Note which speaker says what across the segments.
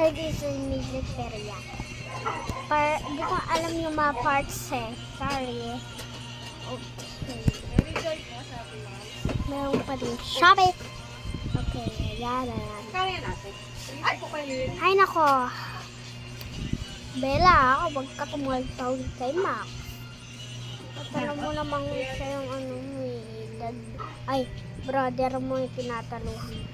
Speaker 1: dito yung military yan. Hindi ko alam yung mga parts eh. Sorry. Okay. Meron pa din. Shopee! Okay, yan.
Speaker 2: Kaya natin. Ay, po kayo.
Speaker 1: Ay, nako. Bella, huwag ka tumawag kay Max. Alam mo namang siya yung ano mo ay, brother mo yung tinataluhan.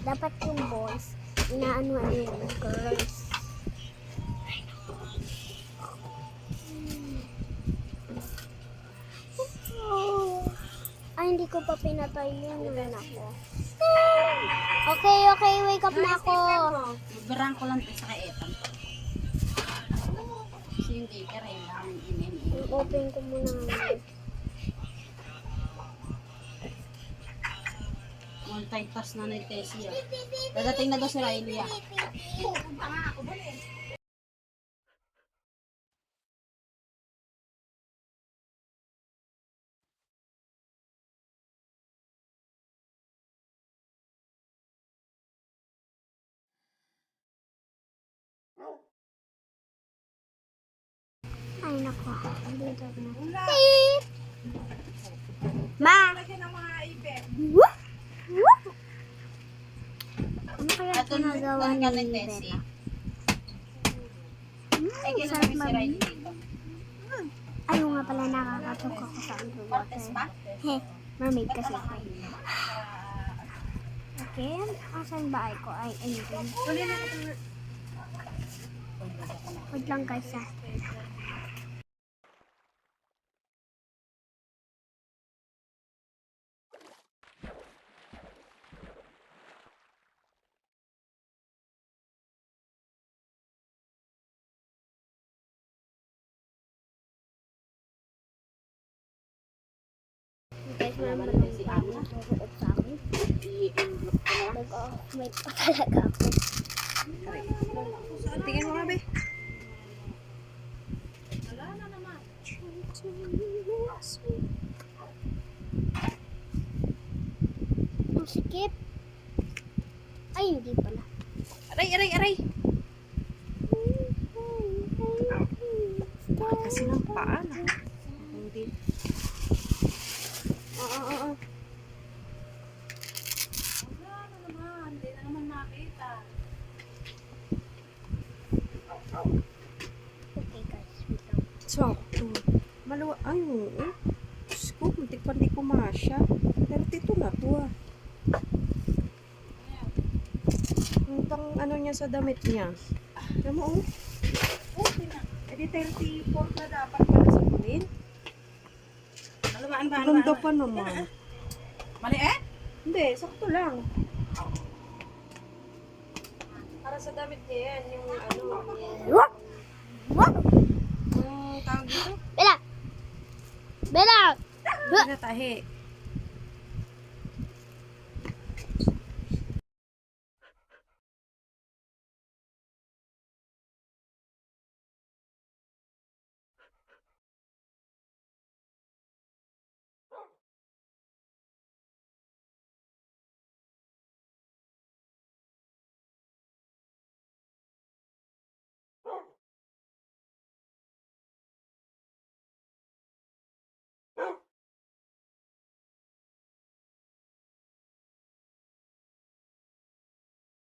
Speaker 1: Dapat yung boys, inaano yung girls. Ay, hindi ko pa pinatay yun. Ako. Okay, wake up na ako.
Speaker 2: Berang ko lang sa kaetan. Kasi yung cater ay lang
Speaker 1: Open ko muna ngayon.
Speaker 2: Multi-task na ni Tessie. Dadating na daw si Riley.
Speaker 1: Ay, nako. Dito na. Beep! Ma! Woo! Woo! Ano kaya
Speaker 2: Ito na
Speaker 1: ginagawa
Speaker 2: lang
Speaker 1: ni
Speaker 2: ni Tessie. Ay,
Speaker 1: sarap
Speaker 2: kailan si Riley dito?
Speaker 1: Ayaw nga pala nakakatok ako sa
Speaker 2: Partes
Speaker 1: underwater.
Speaker 2: pa?
Speaker 1: He, mermaid kasi ako. Okay, asan ba ay ko? Ay, ayun. Wait lang guys ah. Guys, meron ba lang pang sa akin?
Speaker 2: I-envelope ko na lang.
Speaker 1: Nag-off-mic pa talaga ako.
Speaker 2: Tingin mo nga, be.
Speaker 1: Ang sikip. Ay, hindi pala.
Speaker 2: Aray! Kasi ng paa na. Hindi. Oo. Hindi na naman makita.
Speaker 1: Okay guys, wait lang.
Speaker 3: Sakto. Malawa. Ay, oo. Diyos ko, muntik pa hindi kumasya. Pero tito na to ah. Ang ano niya sa damit niya. Alam mo, oh.
Speaker 2: Okay na.
Speaker 3: E di 34 na dapat pala sa kulin.
Speaker 2: Alamaan ba?
Speaker 3: Ganda pa naman.
Speaker 2: Mali eh?
Speaker 3: Hindi, sakto lang. Para sa damit niya yan, yung ano.
Speaker 1: What?
Speaker 3: Yung tawag dito?
Speaker 1: Bella! Bella!
Speaker 3: Pinatahi.